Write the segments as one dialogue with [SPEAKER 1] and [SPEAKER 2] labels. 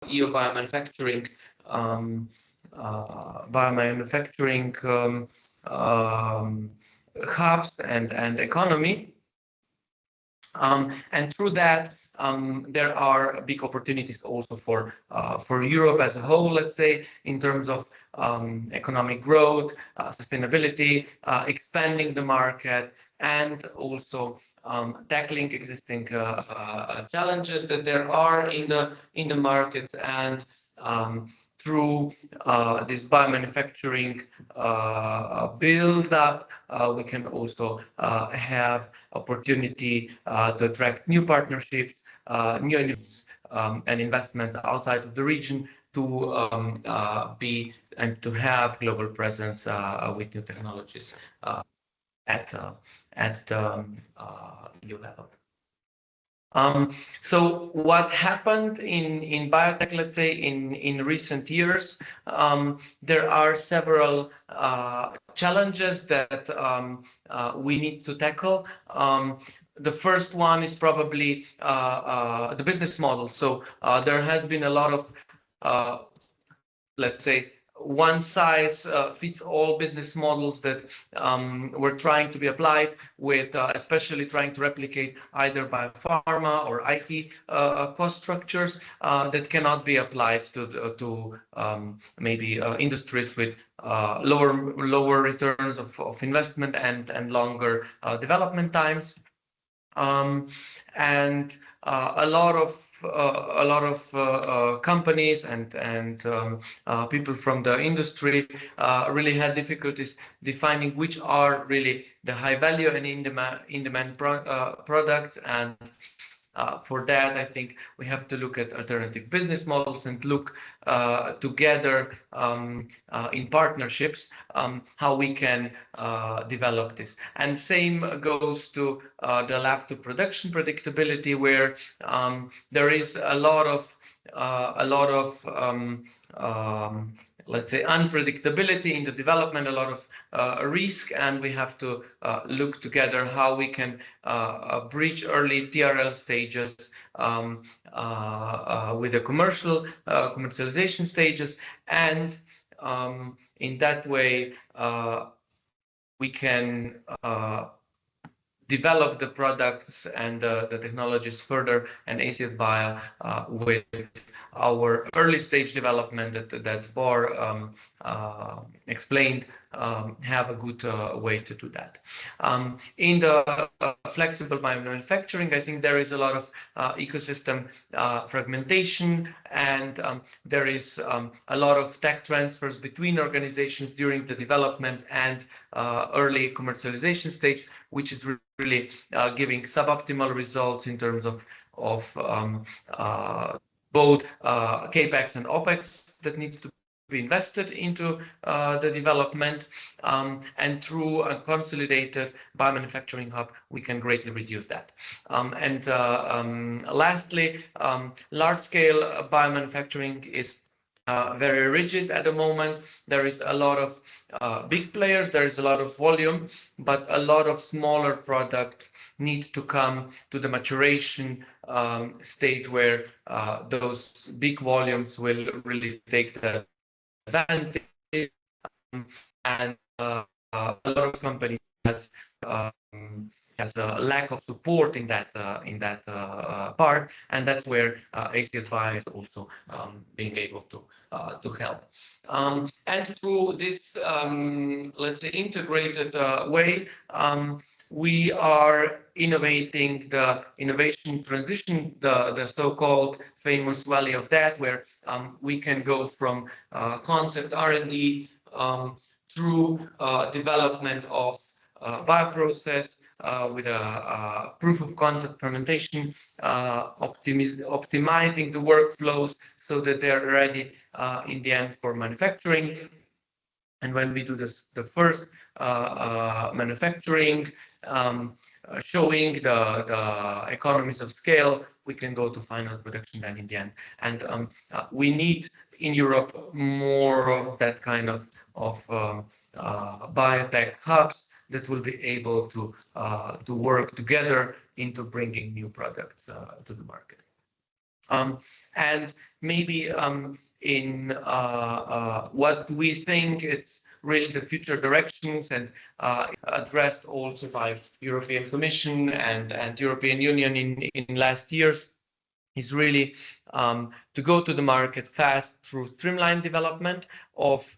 [SPEAKER 1] EU biomanufacturing hubs and economy. And through that, there are big opportunities also for Europe as a whole, let's say, in terms of economic growth, sustainability, expanding the market, and also tackling existing challenges that there are in the markets. And through this biomanufacturing build-up, we can also have opportunity to attract new partnerships, new initiatives, and investments outside of the region to be and to have global presence with new technologies at the EU level. So what happened in biotech, let's say, in recent years, there are several challenges that we need to tackle. The first one is probably the business model. So there has been a lot of, let's say, one size fits all business models that were trying to be applied with, especially trying to replicate either biopharma or IT cost structures that cannot be applied to maybe industries with lower returns of investment and longer development times. And a lot of companies and people from the industry really had difficulties defining which are really the high value and in-demand products. And for that, I think we have to look at alternative business models and look together in partnerships how we can develop this. And same goes to the lab to production predictability, where there is a lot of let's say unpredictability in the development, a lot of risk, and we have to look together how we can bridge early TRL stages with the commercialization stages, and in that way we can develop the products and the technologies further, and Acies Bio with our early stage development that Bor explained have a good way to do that. In the flexible biomanufacturing, I think there is a lot of ecosystem fragmentation, and there is a lot of tech transfers between organizations during the development and early commercialization stage, which is really giving suboptimal results in terms of both capex and opex that needs to be invested into the development, and through a consolidated biomanufacturing hub, we can greatly reduce that. Lastly, large-scale biomanufacturing is very rigid at the moment. There is a lot of big players, there is a lot of volume, but a lot of smaller products need to come to the maturation stage where those big volumes will really take the advantage. And a lot of companies has a lack of support in that part, and that's where Acies Bio is also being able to help. And through this, let's say, integrated way, we are innovating the innovation transition, the so-called famous valley of that, where we can go from concept R&D through development of bioprocess with a proof of concept fermentation, optimizing the workflows so that they're ready in the end for manufacturing. And when we do this, the first manufacturing, showing the economies of scale, we can go to final production then in the end. And we need in Europe more of that kind of biotech hubs that will be able to work together into bringing new products to the market. And maybe in what we think it's really the future directions and addressed also by European Commission and European Union in last years is really to go to the market fast through streamlined development of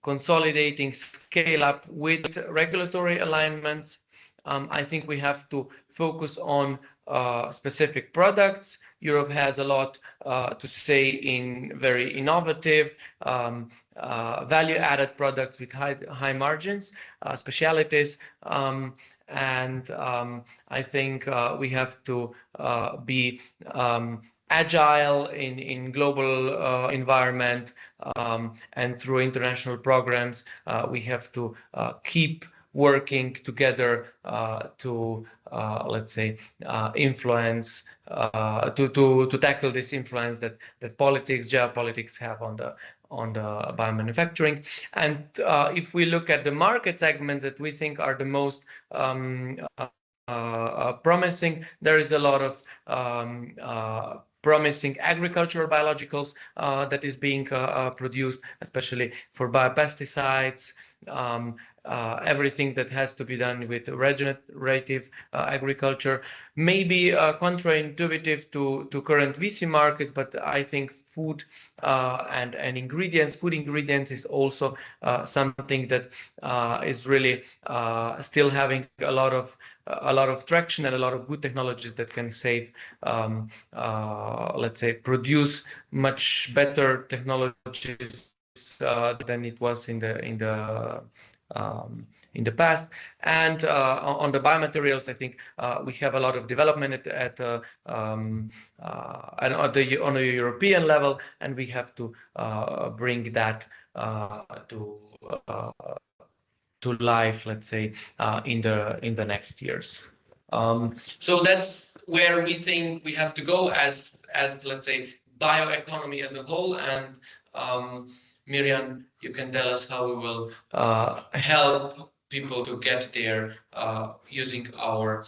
[SPEAKER 1] consolidating scale up with regulatory alignments. I think we have to focus on specific products. Europe has a lot to say in very innovative, value-added products with high margins, specialities, and I think we have to be agile in global environment, and through international programs we have to keep working together to let's say influence to tackle this influence that politics, geopolitics have on the biomanufacturing. And if we look at the market segments that we think are the most promising, there is a lot of promising agricultural biologicals that is being produced, especially for biopesticides, everything that has to be done with regenerative agriculture. Maybe counterintuitive to current VC market, but I think food and ingredients, food ingredients is also something that is really still having a lot of traction and a lot of good technologies that can save, let's say, produce much better technologies than it was in the past. And on the biomaterials, I think we have a lot of development on a European level, and we have to bring that to life, let's say, in the next years. So that's where we think we have to go as let's say bioeconomy as a whole. And Miriam, you can tell us how we will help people to get there using our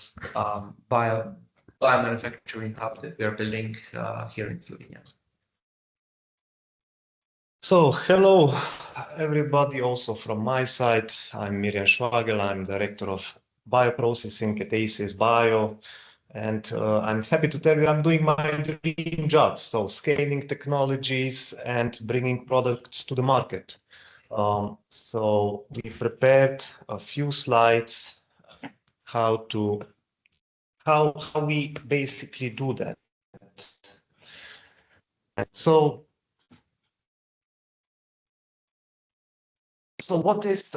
[SPEAKER 1] biomanufacturing hub that we are building here in Slovenia.
[SPEAKER 2] So hello everybody, also from my side. I'm Miriam Schwagel, I'm Director of Bioprocessing at Acies Bio. And I'm happy to tell you I'm doing my dream job, so scaling technologies and bringing products to the market. So we prepared a few slides how we basically do that. So what is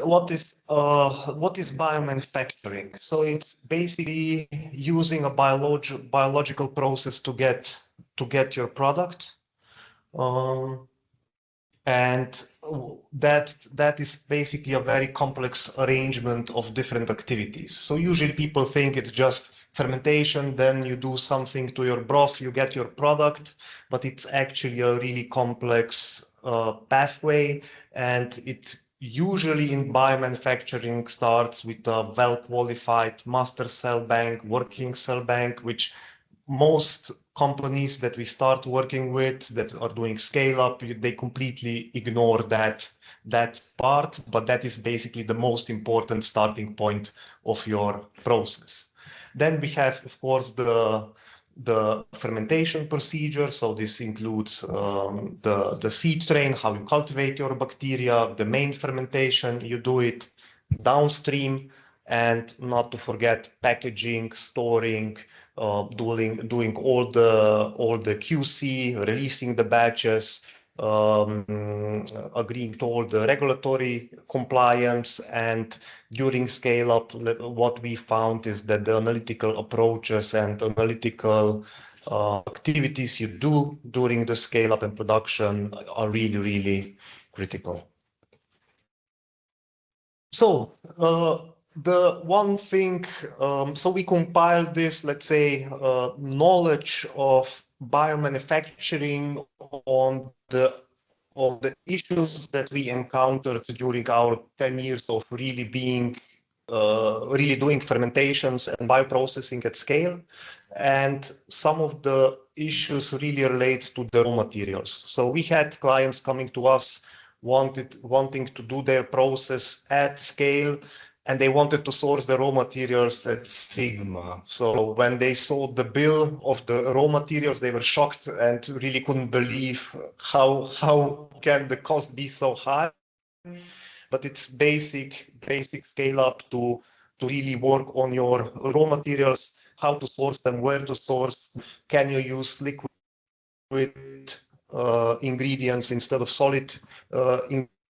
[SPEAKER 2] biomanufacturing? So it's basically using a biological process to get your product, and that is basically a very complex arrangement of different activities. So usually people think it's just fermentation, then you do something to your broth, you get your product, but it's actually a really complex pathway, and it usually in biomanufacturing starts with a well-qualified master cell bank, working cell bank, which most companies that we start working with that are doing scale up, they completely ignore that part, but that is basically the most important starting point of your process. Then we have, of course, the fermentation procedure. So this includes the seed train, how you cultivate your bacteria, the main fermentation, you do it downstream, and not to forget packaging, storing, doing all the QC, releasing the batches, agreeing to all the regulatory compliance. And during scale up, what we found is that the analytical approaches and analytical activities you do during the scale up and production are really, really critical. So the one thing, so we compiled this, let's say, knowledge of biomanufacturing on the issues that we encountered during our 10 years of really being really doing fermentations and bioprocessing at scale. And some of the issues really relate to the raw materials. So we had clients coming to us wanting to do their process at scale, and they wanted to source the raw materials at Sigma. So when they saw the bill of the raw materials, they were shocked and really couldn't believe how can the cost be so high. But it's basic scale up to really work on your raw materials, how to source them, where to source, can you use liquid ingredients instead of solid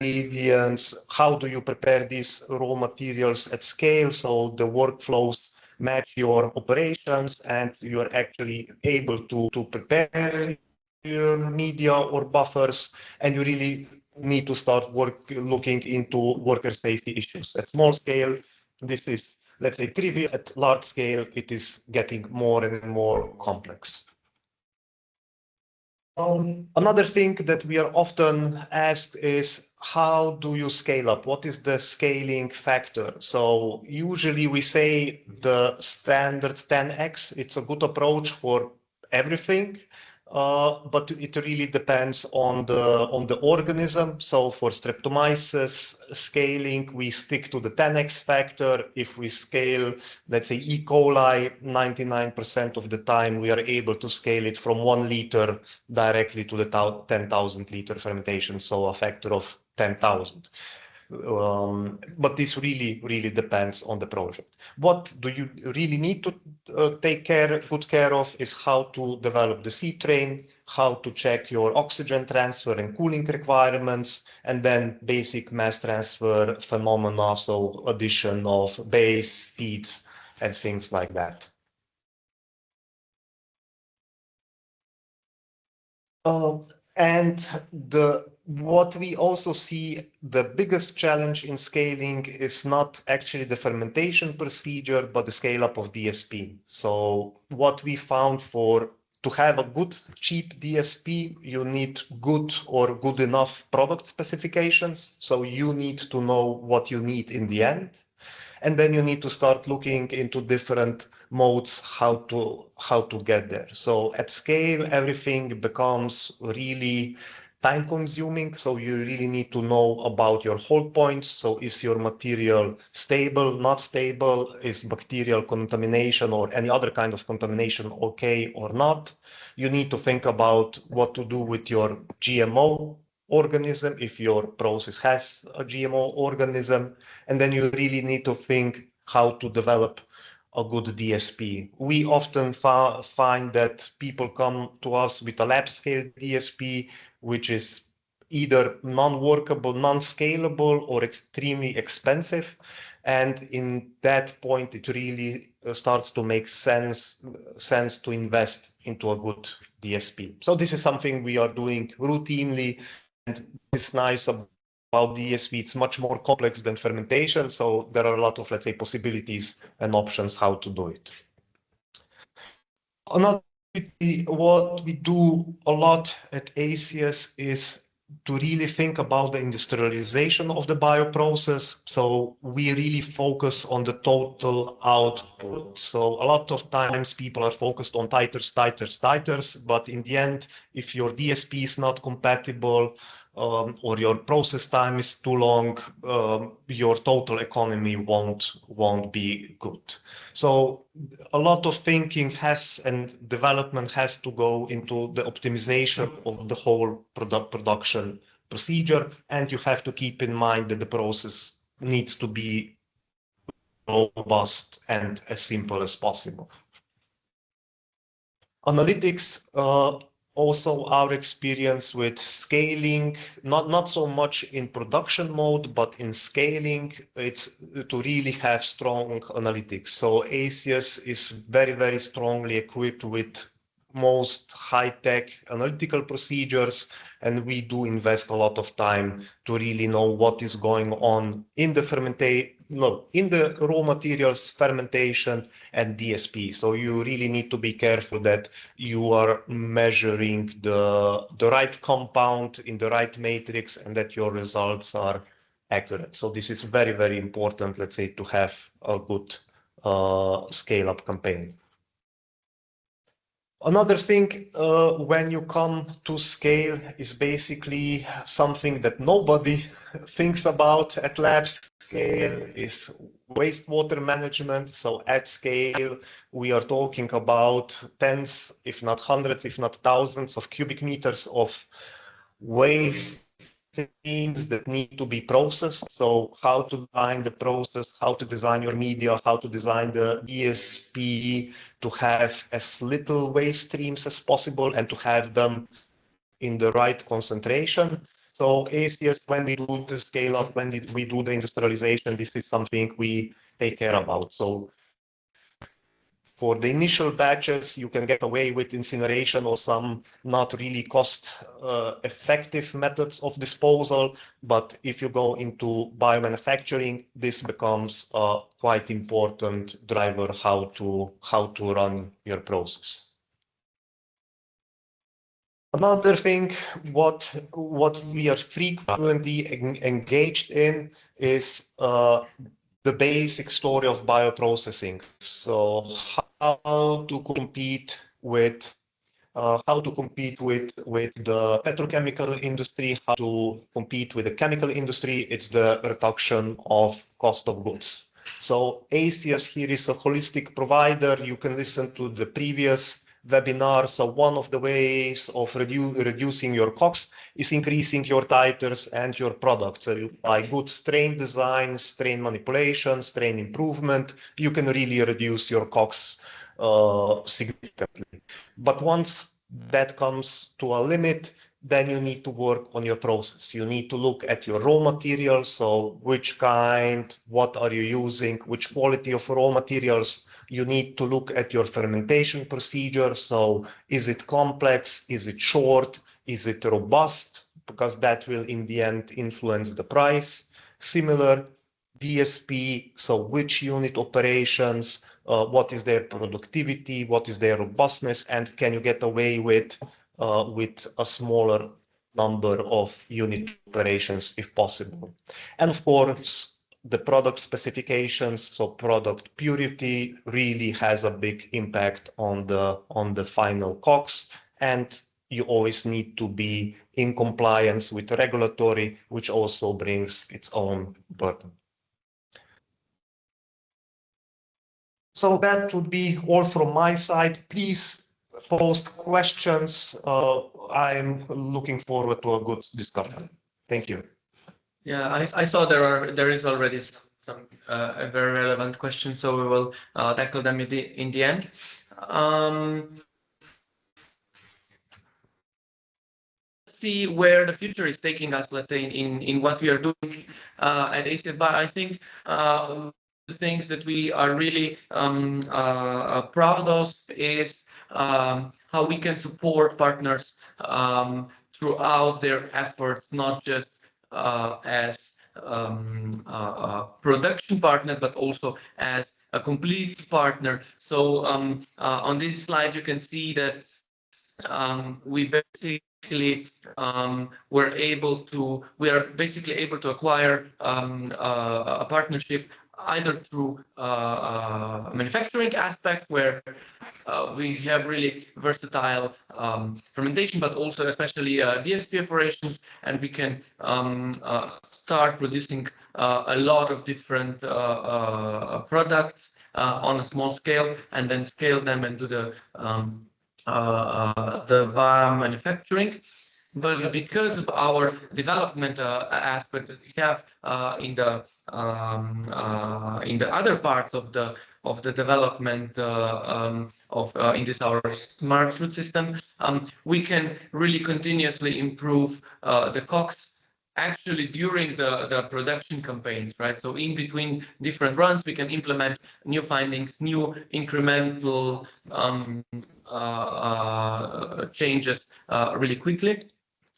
[SPEAKER 2] ingredients, how do you prepare these raw materials at scale so the workflows match your operations and you are actually able to prepare your media or buffers, and you really need to start looking into worker safety issues. At small scale, this is, let's say, trivial. At large scale, it is getting more and more complex. Another thing that we are often asked is, how do you scale up? What is the scaling factor? So usually we say the standard 10x. It's a good approach for everything, but it really depends on the organism. So for Streptomyces scaling, we stick to the 10x factor. If we scale, let's say E. coli, 99% of the time we are able to scale it from 1 liter directly to the 10,000 liter fermentation, so a factor of 10,000. But this really depends on the project. What do you really need to take good care of is how to develop the seed train, how to check your oxygen transfer and cooling requirements, and then basic mass transfer phenomena, so addition of base, feeds, and things like that. And what we also see, the biggest challenge in scaling is not actually the fermentation procedure, but the scale up of DSP. So what we found, to have a good, cheap DSP, you need good or good enough product specifications. So you need to know what you need in the end. And then you need to start looking into different modes how to get there. So at scale, everything becomes really time consuming. So you really need to know about your hold points. So is your material stable, not stable? Is bacterial contamination or any other kind of contamination okay or not? You need to think about what to do with your GMO organism if your process has a GMO organism. And then you really need to think how to develop a good DSP. We often find that people come to us with a lab scale DSP, which is either non-workable, non-scalable, or extremely expensive. And in that point, it really starts to make sense to invest into a good DSP. So this is something we are doing routinely, and it's nice about DSP. It's much more complex than fermentation, so there are a lot of, let's say, possibilities and options how to do it. Another, what we do a lot at Acies is to really think about the industrialization of the bioprocess. So we really focus on the total output. So a lot of times people are focused on titers, but in the end, if your DSP is not compatible, or your process time is too long, your total economy won't be good. So a lot of thinking and development has to go into the optimization of the whole production procedure, and you have to keep in mind that the process needs to be robust and as simple as possible. Analytics, also our experience with scaling, not so much in production mode, but in scaling, it's to really have strong analytics. So Acies is very strongly equipped with most high-tech analytical procedures, and we do invest a lot of time to really know what is going on in the raw materials, fermentation, and DSP. So you really need to be careful that you are measuring the right compound in the right matrix, and that your results are accurate. So this is very, very important, let's say, to have a good scale-up campaign. Another thing when you come to scale is basically something that nobody thinks about at lab scale is wastewater management. So at scale, we are talking about tens, if not hundreds, if not thousands of cubic meters of waste streams that need to be processed. So how to design the process, how to design your media, how to design the DSP to have as little waste streams as possible and to have them in the right concentration. So ACS, when we do the scale up, when we do the industrialization, this is something we take care about. So for the initial batches, you can get away with incineration or some not really cost effective methods of disposal. But if you go into biomanufacturing, this becomes a quite important driver how to run your process. Another thing, what we are frequently engaged in is the basic story of bioprocessing. So how to compete with the petrochemical industry, how to compete with the chemical industry. It's the reduction of cost of goods. So Acies here is a holistic provider. You can listen to the previous webinar. So one of the ways of reducing your costs is increasing your titers and your products. So by good strain design, strain manipulation, strain improvement, you can really reduce your costs significantly. But once that comes to a limit, then you need to work on your process. You need to look at your raw materials. So which kind, what are you using, which quality of raw materials. You need to look at your fermentation procedure. So is it complex? Is it short? Is it robust? Because that will in the end influence the price. Similar DSP, so which unit operations, what is their productivity, what is their robustness, and can you get away with a smaller number of unit operations if possible. And of course, the product specifications, so product purity really has a big impact on the final COGS, and you always need to be in compliance with regulatory, which also brings its own burden. So that would be all from my side. Please post questions. I'm looking forward to a good discussion. Thank you.
[SPEAKER 1] Yeah, I saw there is already some very relevant questions, so we will tackle them in the end. See where the future is taking us, let's say, in what we are doing at Acies Bio. I think the things that we are really proud of is how we can support partners throughout their efforts, not just as production partner, but also as a complete partner. So on this slide, you can see that we basically we are basically able to acquire a partnership either through a manufacturing aspect where we have really versatile fermentation, but also especially DSP operations, and we can start producing a lot of different products on a small scale, and then scale them and do the biomanufacturing. But because of our development aspect that we have in the other parts of the development in this our smart food system, we can really continuously improve the COGS actually during the production campaigns, right? So in between different runs, we can implement new findings, new incremental changes really quickly.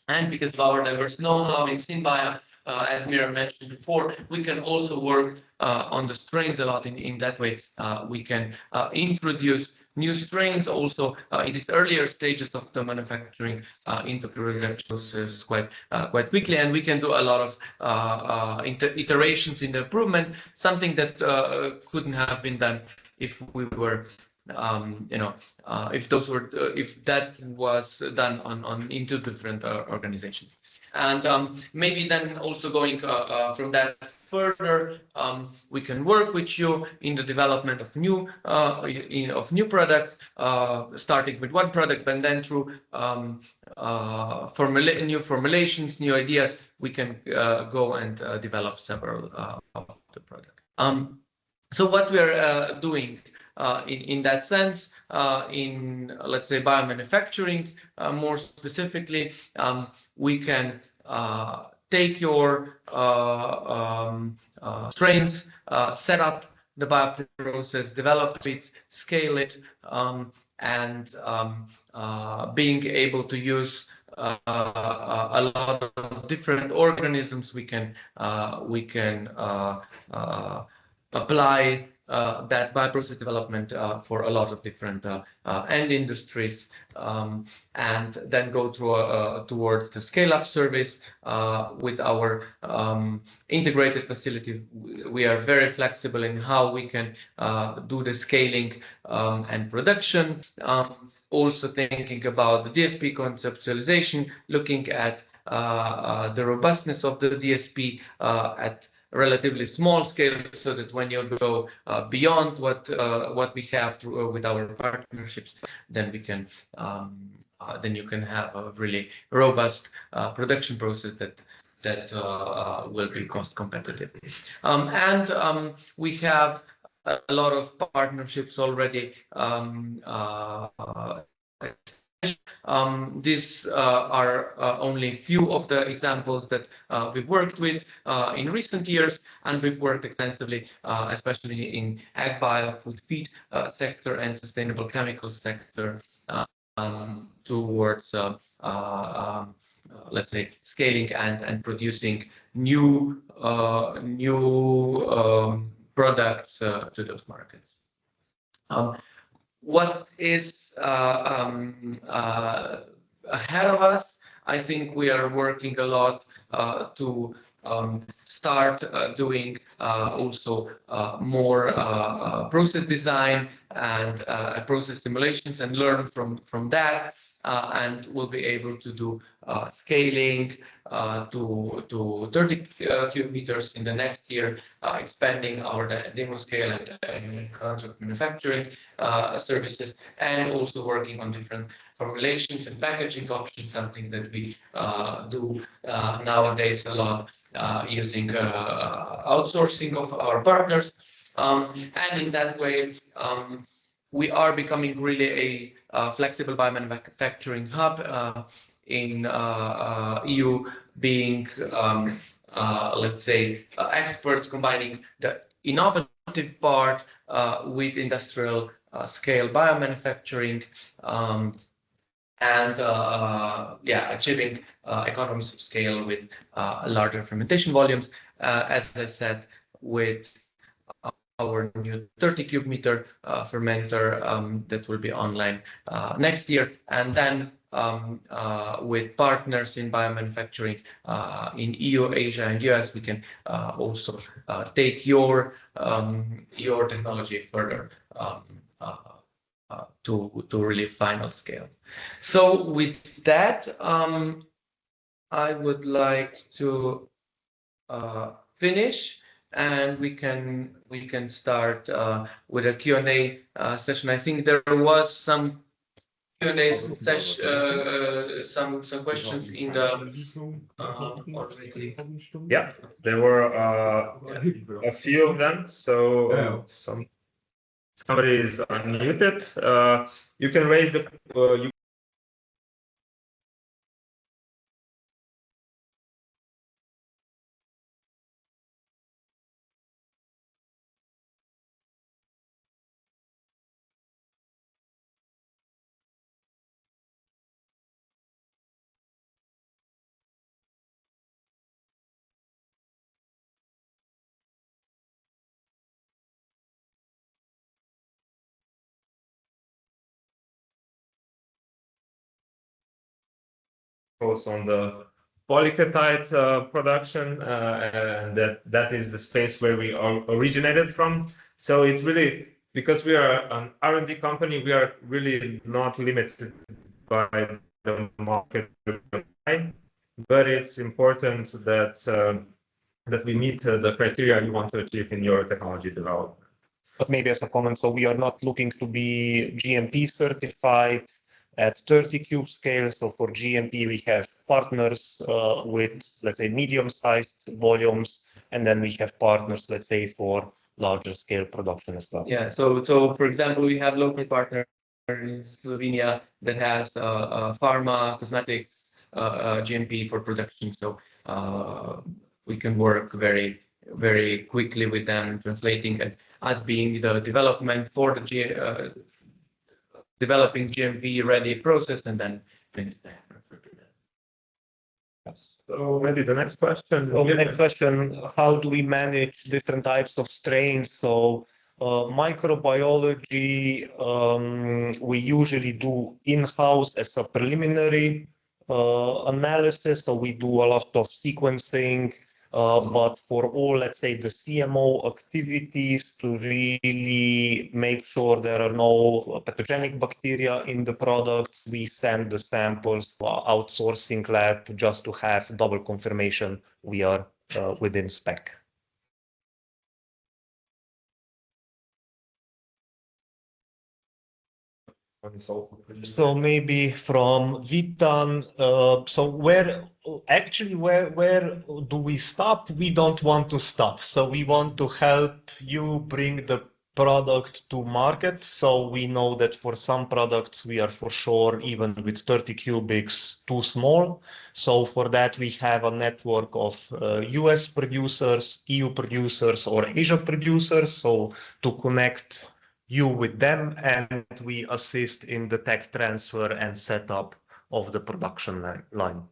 [SPEAKER 1] And because of our diverse know-how in synbio, as Mira mentioned before, we can also work on the strains a lot in that way. We can introduce new strains also in these earlier stages of the manufacturing into production process quite quickly, and we can do a lot of iterations in the improvement, something that couldn't have been done if we were if that was done on into different organizations. And maybe then also going from that further, we can work with you in the development of new products, starting with one product, and then through new formulations, new ideas, we can go and develop several of the products. So what we are doing in that sense, in let's say biomanufacturing, more specifically, we can take your strains, set up the bioprocess, develop it, scale it, and being able to use a lot of different organisms, we can apply that bioprocess development for a lot of different end industries, and then go through towards the scale-up service with our integrated facility. We are very flexible in how we can do the scaling and production. Also thinking about the DSP conceptualization, looking at the robustness of the DSP at relatively small scale, so that when you go beyond what we have with our partnerships, then we can then you can have a really robust production process that will be cost competitive. And we have a lot of partnerships already. These are only a few of the examples that we've worked with in recent years, and we've worked extensively, especially in ag bio, food feed sector and sustainable chemicals sector, towards let's say scaling and producing new products to those markets. What is ahead of us? I think we are working a lot to start doing also more process design and process simulations, and learn from that, and we'll be able to do scaling to 30 cubic meters in the next year, expanding our demo scale and contract manufacturing services, and also working on different formulations and packaging options, something that we do nowadays a lot, using outsourcing of our partners. And in that way, we are becoming really a flexible biomanufacturing hub in EU, being let's say experts combining the innovative part with industrial scale biomanufacturing, and achieving economies of scale with larger fermentation volumes, as I said, with our new 30 cubic meter fermenter that will be online next year, and then with partners in biomanufacturing in EU, Asia, and US, we can also take your technology further to really final scale. So with that, I would like to finish, and we can start with a Q&A session. I think there was some Q&A session, some questions in the already.
[SPEAKER 3] Yeah, there were a few of them. So somebody is unmuted. You can raise the you focus on the polypeptide production, and that is the space where we originated from. So it really, because we are an R&D company, we are really not limited by the market, but it's important that that we meet the criteria you want to achieve in your technology development.
[SPEAKER 2] But maybe as a comment, so we are not looking to be GMP certified at 30 cube scale. So for GMP, we have partners with, let's say, medium-sized volumes, and then we have partners, let's say, for larger scale production as well.
[SPEAKER 1] Yeah. So for example, we have local partner in Slovenia that has pharma, cosmetics, GMP for production. So we can work very quickly with them, translating and us being the development for the developing GMP ready process and then
[SPEAKER 3] So maybe the next question.
[SPEAKER 2] So the next question, how do we manage different types of strains? So microbiology, we usually do in-house as a preliminary analysis. So we do a lot of sequencing, but for all, let's say, the CMO activities to really make sure there are no pathogenic bacteria in the products, we send the samples to our outsourcing lab just to have double confirmation we are within spec. So maybe from Vitan, so where do we stop? We don't want to stop. So we want to help you bring the product to market. So we know that for some products, we are for sure, even with 30 cubics, too small. So for that, we have a network of US producers, EU producers, or Asia producers. So to connect you with them, and we assist in the tech transfer and setup of the production line.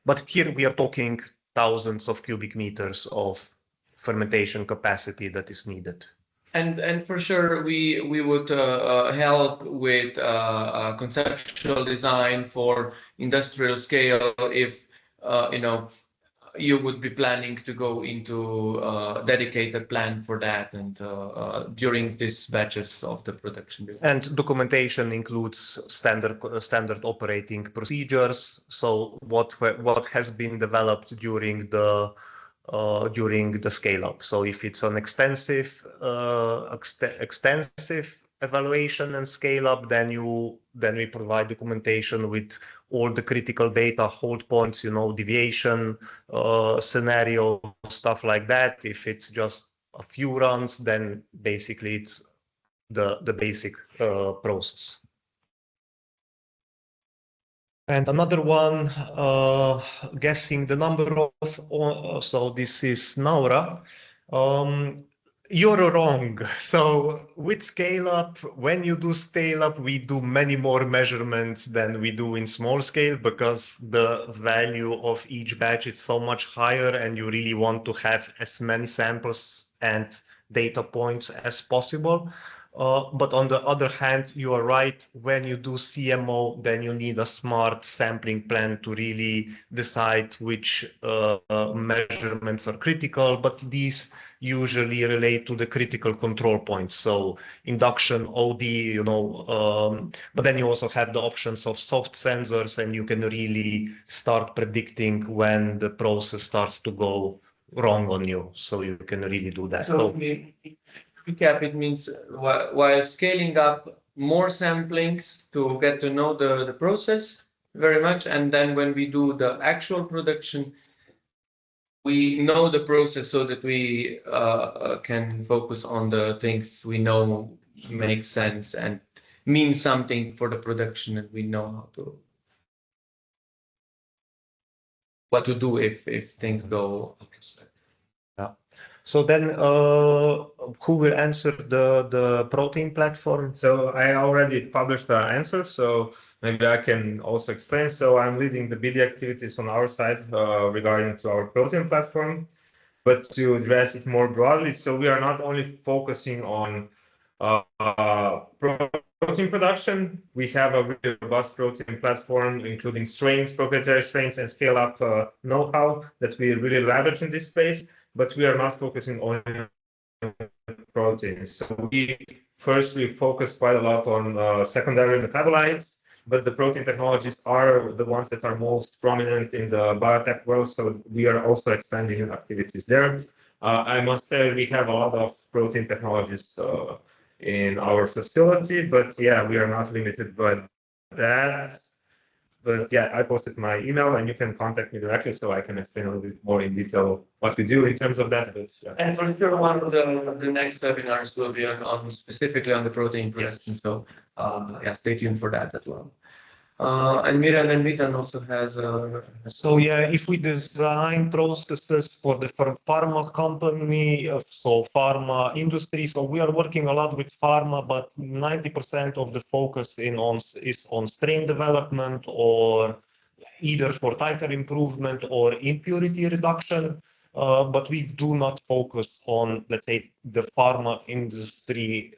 [SPEAKER 2] But here we are talking thousands of cubic meters of fermentation capacity that is needed.
[SPEAKER 1] And for sure, we would help with conceptual design for industrial scale if you would be planning to go into a dedicated plan for that and during these batches of the production.
[SPEAKER 2] And documentation includes standard operating procedures. So what has been developed during the scale up. So if it's an extensive evaluation and scale up, then we provide documentation with all the critical data, hold points, deviation, scenario, stuff like that. If it's just a few runs, then basically it's the basic process. And another one, guessing the number of, so this is Naura. You're wrong. So with scale up, when you do scale up, we do many more measurements than we do in small scale because the value of each batch is so much higher and you really want to have as many samples and data points as possible. But on the other hand, you are right. When you do CMO, then you need a smart sampling plan to really decide which measurements are critical. But these usually relate to the critical control points. So induction, OD, but then you also have the options of soft sensors, and you can really start predicting when the process starts to go wrong on you. So you can really do that.
[SPEAKER 1] So recap, it means while scaling up, more samplings to get to know the process very much. And then when we do the actual production, we know the process so that we can focus on the things we know make sense and mean something for the production, and we know what to do if things go opposite.
[SPEAKER 2] Yeah. So then, who will answer the protein platform?
[SPEAKER 3] So I already published the answer, so maybe I can also explain. So I'm leading the BD activities on our side regarding to our protein platform, but to address it more broadly. So we are not only focusing on protein production, we have a really robust protein platform, including strains, proprietary strains, and scale-up know-how that we really leverage in this space. But we are not focusing on proteins. So we focus quite a lot on secondary metabolites, but the protein technologies are the ones that are most prominent in the biotech world. So we are also expanding activities there. I must say we have a lot of protein technologies in our facility, but yeah, we are not limited by that. But yeah, I posted my email and you can contact me directly so I can explain a little bit more in detail what we do in terms of that. But, yeah.
[SPEAKER 1] And for sure, one of the next webinars will be on specifically on the protein production. Yes. So yeah, stay tuned for that as well. And Miran and Vitan also has.
[SPEAKER 2] So yeah, if we design processes for the pharma company, so pharma industry, so we are working a lot with pharma, but 90% of the focus is on strain development or either for titer improvement or impurity reduction. But we do not focus on, let's say, the pharma industry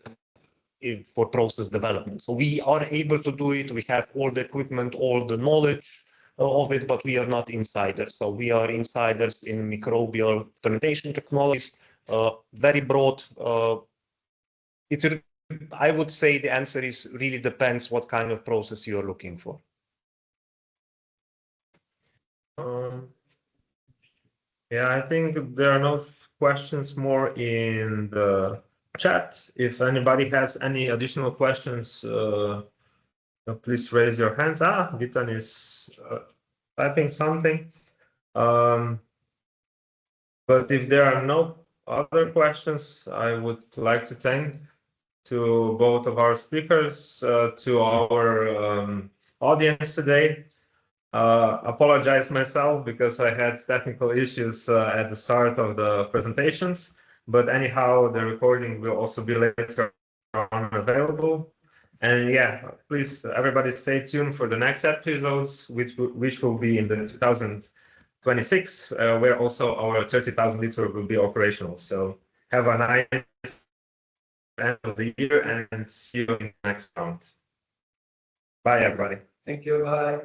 [SPEAKER 2] for process development. So we are able to do it. We have all the equipment, all the knowledge of it, but we are not insiders. So we are insiders in microbial fermentation technologies, very broad. I would say the answer is really depends what kind of process you're looking for.
[SPEAKER 3] Yeah, I think there are no questions more in the chat. If anybody has any additional questions, please raise your hands. Vitan is typing something. But if there are no other questions, I would like to thank to both of our speakers, to our audience today. Apologize myself because I had technical issues at the start of the presentations, but anyhow, the recording will also be later on available. And yeah, please, everybody stay tuned for the next episodes, which will be in the 2026, where also our 30,000 liter will be operational. So have a nice end of the year and see you in the next round. Bye, everybody.
[SPEAKER 1] Thank you. Bye.